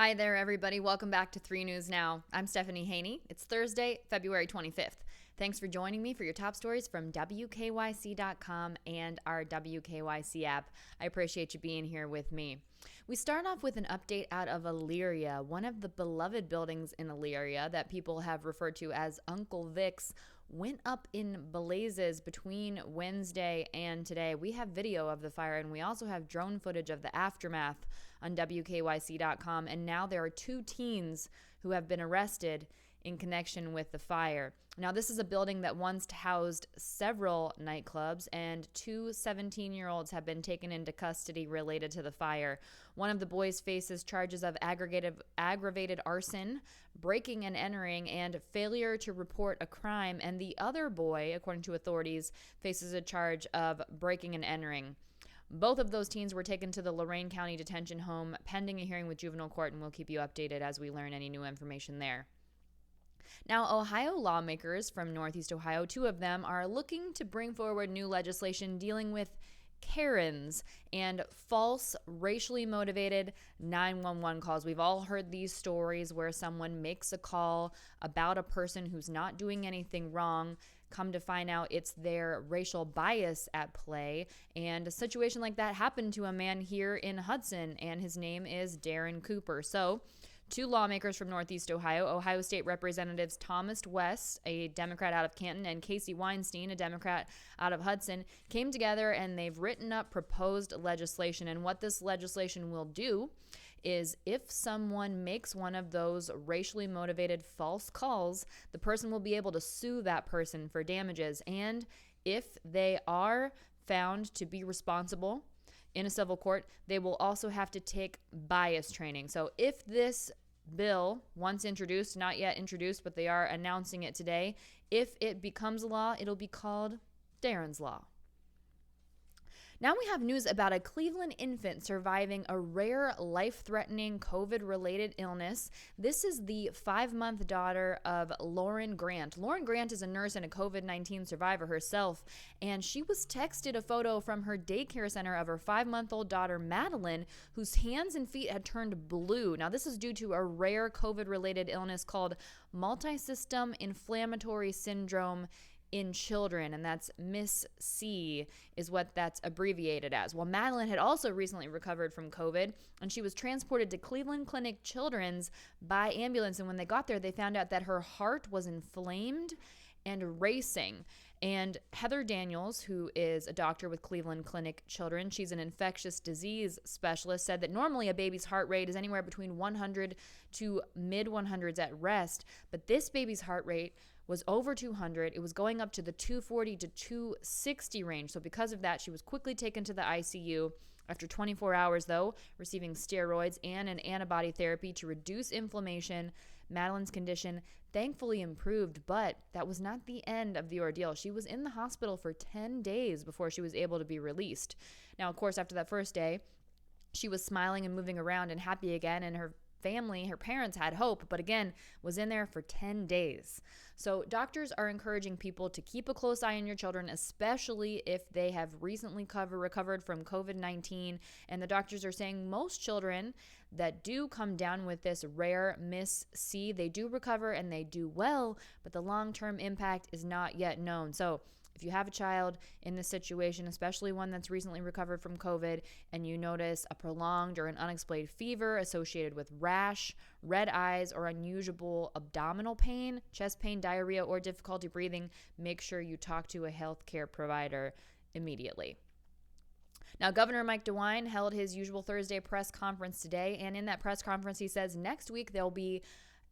Hi there, everybody. Welcome back to 3 News Now. I'm Stephanie Haney. It's Thursday, February 25th. Thanks for joining me for your top stories from WKYC.com and our WKYC app. I appreciate you being here with me. We start off with an update out of Elyria, one of the beloved buildings in Elyria that people have referred to as Uncle Vic's went up in blazes between Wednesday and today. We have video of the fire, and we also have drone footage of the aftermath on WKYC.com. And now there are 2 teens who have been arrested in connection with the fire. Now, this is a building that once housed several nightclubs, and 2 17-year-olds have been taken into custody related to the fire. One of the boys faces charges of aggravated arson, breaking and entering, and failure to report a crime, and the other boy, according to authorities, faces a charge of breaking and entering. Both of those teens were taken to the Lorain County Detention Home pending a hearing with juvenile court, and we'll keep you updated as we learn any new information there. Now, Ohio lawmakers from Northeast Ohio, 2 of them, are looking to bring forward new legislation dealing with Karens and false racially motivated 911 calls. We've all heard these stories where someone makes a call about a person who's not doing anything wrong. Come to find out it's their racial bias at play. And a situation like that happened to a man here in Hudson, and his name is Darren Cooper. So 2 lawmakers from Northeast Ohio, Ohio State Representatives Thomas West, a Democrat out of Canton, and Casey Weinstein, a Democrat out of Hudson, came together and they've written up proposed legislation. And what this legislation will do is if someone makes one of those racially motivated false calls, the person will be able to sue that person for damages. And if they are found to be responsible in a civil court, they will also have to take bias training. So if this bill, once introduced, not yet introduced, but they are announcing it today, if it becomes a law, it'll be called Darren's Law. Now we have news about a Cleveland infant surviving a rare life-threatening COVID-related illness. This is the 5-month daughter of Lauren Grant. Lauren Grant is a nurse and a COVID-19 survivor herself, and she was texted a photo from her daycare center of her 5-month-old daughter, Madeline, whose hands and feet had turned blue. Now, this is due to a rare COVID-related illness called multisystem inflammatory syndrome in children, and that's MIS-C is what that's abbreviated as. Well, Madeline had also recently recovered from COVID, and she was transported to Cleveland Clinic Children's by ambulance, and when they got there, they found out that her heart was inflamed and racing. And Heather Daniels, who is a doctor with Cleveland Clinic Children, she's an infectious disease specialist, said that normally a baby's heart rate is anywhere between 100 to mid 100s at rest, but this baby's heart rate was over 200. It was going up to the 240 to 260 range. So because of that, she was quickly taken to the ICU. After 24 hours, though, receiving steroids and an antibody therapy to reduce inflammation, Madeline's condition thankfully improved, but that was not the end of the ordeal. She was in the hospital for 10 days before she was able to be released. Now, of course, after that first day, she was smiling and moving around and happy again, and her family, her parents, had hope, but again, was in there for 10 days. So doctors are encouraging people to keep a close eye on your children, especially if they have recently recovered from COVID-19. And the doctors are saying most children that do come down with this rare MIS-C, they do recover and they do well, but the long-term impact is not yet known. So if you have a child in this situation, especially one that's recently recovered from COVID, and you notice a prolonged or an unexplained fever associated with rash, red eyes, or unusual abdominal pain, chest pain, diarrhea, or difficulty breathing, make sure you talk to a healthcare provider immediately. Now, Governor Mike DeWine held his usual Thursday press conference today, and in that press conference, he says next week there'll be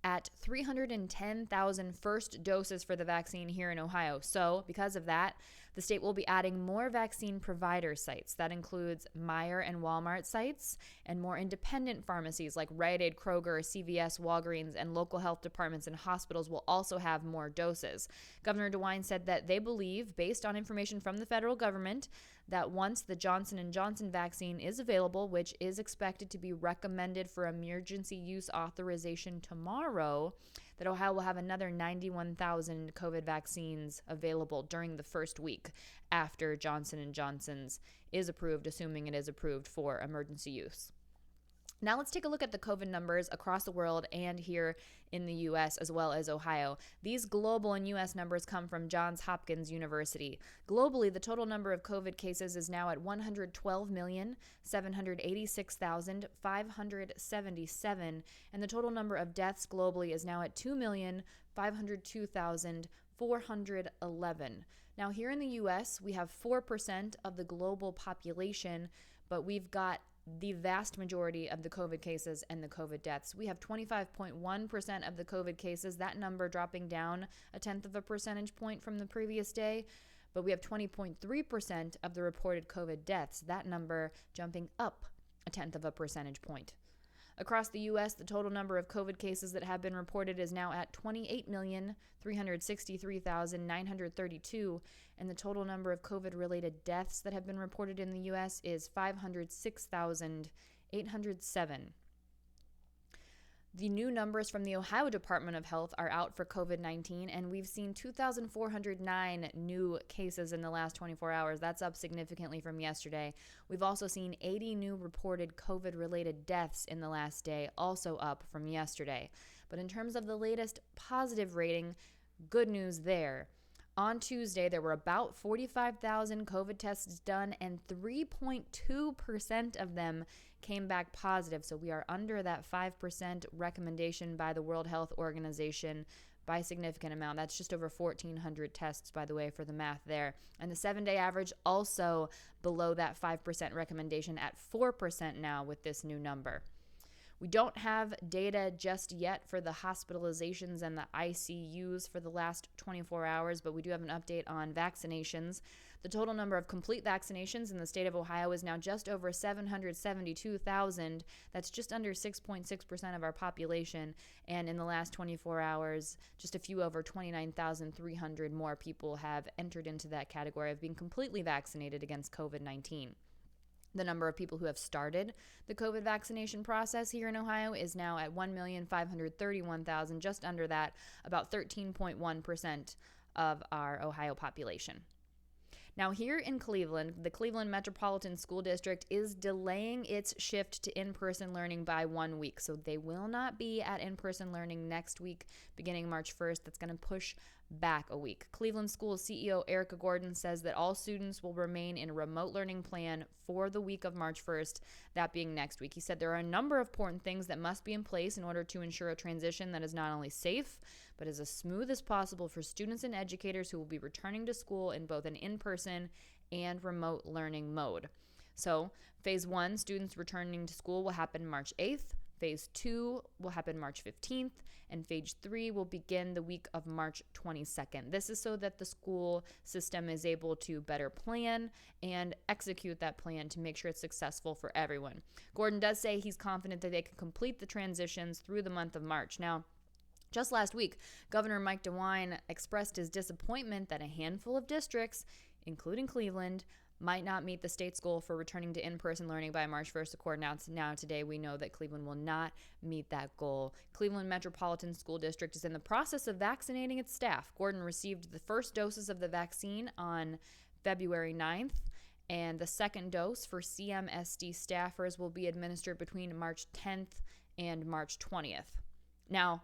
at 310,000 first doses for the vaccine here in Ohio. So because of that, the state will be adding more vaccine provider sites. That includes Meijer and Walmart sites and more independent pharmacies like Rite Aid, Kroger, CVS, Walgreens, and local health departments and hospitals will also have more doses. Governor DeWine said that they believe, based on information from the federal government, that once the Johnson & Johnson vaccine is available, which is expected to be recommended for emergency use authorization tomorrow, that Ohio will have another 91,000 COVID vaccines available during the first week after Johnson & Johnson's is approved, assuming it is approved for emergency use. Now let's take a look at the COVID numbers across the world and here in the U.S. as well as Ohio. These global and U.S. numbers come from Johns Hopkins University. Globally, the total number of COVID cases is now at 112,786,577, and the total number of deaths globally is now at 2,502,411. Now here in the U.S., we have 4% of the global population, but we've got the vast majority of the COVID cases and the COVID deaths. We have 25.1% of the COVID cases, that number dropping down a tenth of a percentage point from the previous day, but we have 20.3% of the reported COVID deaths, that number jumping up a tenth of a percentage point. Across the U.S., the total number of COVID cases that have been reported is now at 28,363,932, and the total number of COVID-related deaths that have been reported in the U.S. is 506,807. The new numbers from the Ohio Department of Health are out for COVID-19, and we've seen 2,409 new cases in the last 24 hours. That's up significantly from yesterday. We've also seen 80 new reported COVID-related deaths in the last day, also up from yesterday. But in terms of the latest positive rating, good news there. On Tuesday, there were about 45,000 COVID tests done, and 3.2% of them came back positive. So we are under that 5% recommendation by the World Health Organization by a significant amount. That's just over 1,400 tests, by the way, for the math there. And the 7-day average also below that 5% recommendation at 4% now with this new number. We don't have data just yet for the hospitalizations and the ICUs for the last 24 hours, but we do have an update on vaccinations. The total number of complete vaccinations in the state of Ohio is now just over 772,000. That's just under 6.6% of our population. And in the last 24 hours, just a few over 29,300 more people have entered into that category of being completely vaccinated against COVID-19. The number of people who have started the COVID vaccination process here in Ohio is now at 1,531,000, just under that, about 13.1% of our Ohio population. Now here in Cleveland, the Cleveland Metropolitan School District is delaying its shift to in-person learning by 1 week. So they will not be at in-person learning next week, beginning March 1st. That's going to push back a week. Cleveland Schools CEO Erica Gordon says that all students will remain in a remote learning plan for the week of March 1st, that being next week. He said there are a number of important things that must be in place in order to ensure a transition that is not only safe, but is as smooth as possible for students and educators who will be returning to school in both an in-person and remote learning mode. So, phase 1, students returning to school will happen March 8th. Phase 2 will happen March 15th, and Phase 3 will begin the week of March 22nd. This is so that the school system is able to better plan and execute that plan to make sure it's successful for everyone. Gordon does say he's confident that they can complete the transitions through the month of March. Now, just last week, Governor Mike DeWine expressed his disappointment that a handful of districts, including Cleveland, might not meet the state's goal for returning to in-person learning by March 1st. According now today, we know that Cleveland will not meet that goal. Cleveland Metropolitan School District is in the process of vaccinating its staff. Gordon received the first doses of the vaccine on February 9th, and the second dose for CMSD staffers will be administered between March 10th and March 20th. Now,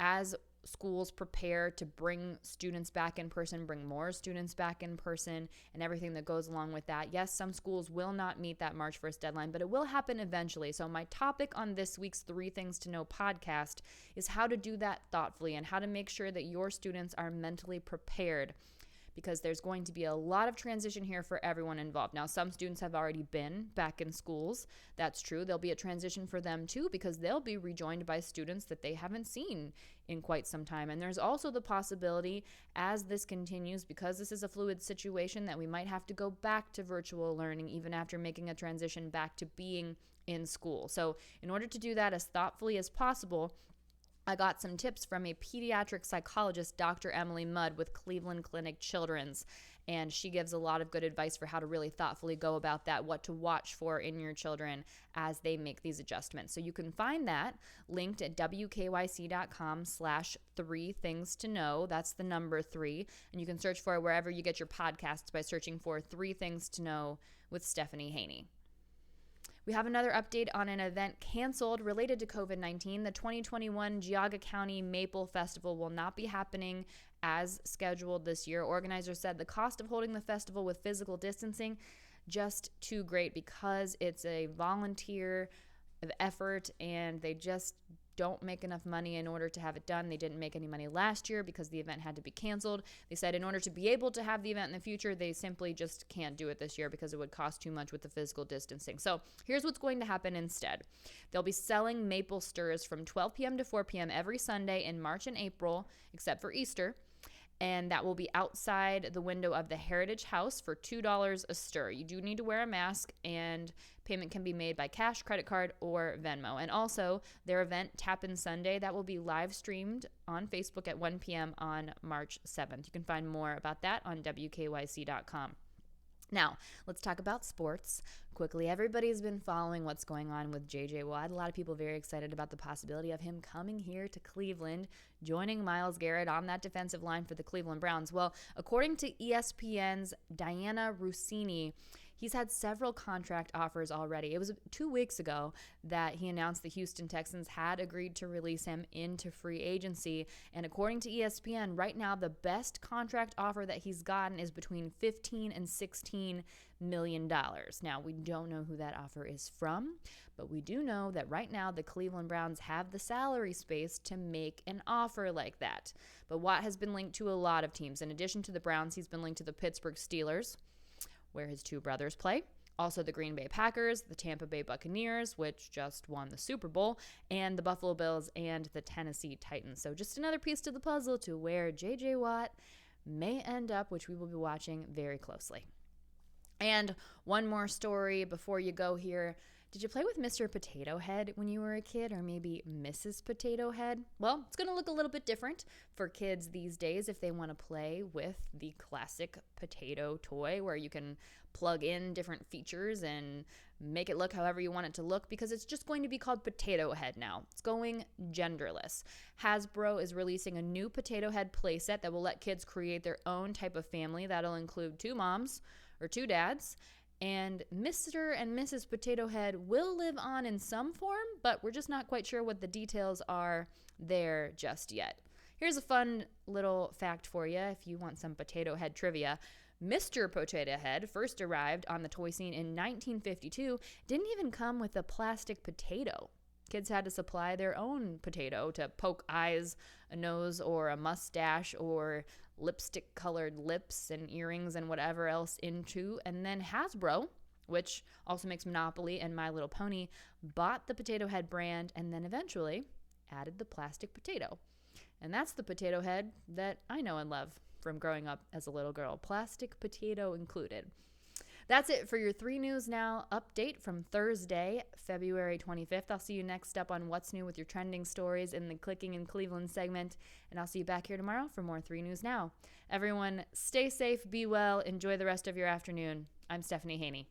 as schools prepare to bring students back in person, bring more students back in person, and everything that goes along with that. Yes, some schools will not meet that March 1st deadline, but it will happen eventually. So my topic on this week's 3 Things to Know podcast is how to do that thoughtfully and how to make sure that your students are mentally prepared, because there's going to be a lot of transition here for everyone involved. Now, some students have already been back in schools. That's true. There'll be a transition for them too, because they'll be rejoined by students that they haven't seen in quite some time. And there's also the possibility, as this continues, because this is a fluid situation, that we might have to go back to virtual learning even after making a transition back to being in school. So in order to do that as thoughtfully as possible, I got some tips from a pediatric psychologist, Dr. Emily Mudd with Cleveland Clinic Children's, and she gives a lot of good advice for how to really thoughtfully go about that, what to watch for in your children as they make these adjustments. So you can find that linked at wkyc.com/3 things to know. That's the number 3, and you can search for it wherever you get your podcasts by searching for 3 Things to Know with Stephanie Haney. We have another update on an event canceled related to COVID-19. The 2021 Geauga County Maple Festival will not be happening as scheduled this year. Organizers said the cost of holding the festival with physical distancing just too great because it's a volunteer effort and they just don't make enough money in order to have it done. They didn't make any money last year because the event had to be canceled. They said in order to be able to have the event in the future, they simply just can't do it this year because it would cost too much with the physical distancing. So here's what's going to happen instead. They'll be selling maple stirs from 12 p.m. to 4 p.m. every Sunday in March and April, except for Easter. And that will be outside the window of the Heritage House for $2 a stir. You do need to wear a mask, and payment can be made by cash, credit card, or Venmo. And also, their event, Tappin' Sunday, that will be live streamed on Facebook at 1 p.m. on March 7th. You can find more about that on WKYC.com. Now, let's talk about sports. Quickly, everybody's been following what's going on with J.J. Watt. A lot of people very excited about the possibility of him coming here to Cleveland, joining Myles Garrett on that defensive line for the Cleveland Browns. Well, according to ESPN's Diana Russini, he's had several contract offers already. It was 2 weeks ago that he announced the Houston Texans had agreed to release him into free agency. And according to ESPN, right now, the best contract offer that he's gotten is between $15 and $16 million. Now, we don't know who that offer is from, but we do know that right now the Cleveland Browns have the salary space to make an offer like that. But Watt has been linked to a lot of teams. In addition to the Browns, he's been linked to the Pittsburgh Steelers, where his two brothers play. Also the Green Bay Packers, the Tampa Bay Buccaneers, which just won the Super Bowl, and the Buffalo Bills and the Tennessee Titans. So just another piece to the puzzle to where J.J. Watt may end up, which we will be watching very closely. And one more story before you go here. Did you play with Mr. Potato Head when you were a kid, or maybe Mrs. Potato Head? Well, it's going to look a little bit different for kids these days if they want to play with the classic potato toy where you can plug in different features and make it look however you want it to look, because it's just going to be called Potato Head now. It's going genderless. Hasbro is releasing a new Potato Head playset that will let kids create their own type of family. That'll include 2 moms or 2 dads. And Mr. and Mrs. Potato Head will live on in some form, but we're just not quite sure what the details are there just yet. Here's a fun little fact for you if you want some Potato Head trivia. Mr. Potato Head first arrived on the toy scene in 1952, didn't even come with a plastic potato. Kids had to supply their own potato to poke eyes, a nose, or a mustache, or lipstick-colored lips and earrings and whatever else into. And then Hasbro, which also makes Monopoly and My Little Pony, bought the Potato Head brand and then eventually added the plastic potato. And that's the Potato Head that I know and love from growing up as a little girl, plastic potato included. That's it for your 3 News Now update from Thursday, February 25th. I'll see you next up on What's New with your trending stories in the Clicking in Cleveland segment, and I'll see you back here tomorrow for more 3 News Now. Everyone, stay safe, be well, enjoy the rest of your afternoon. I'm Stephanie Haney.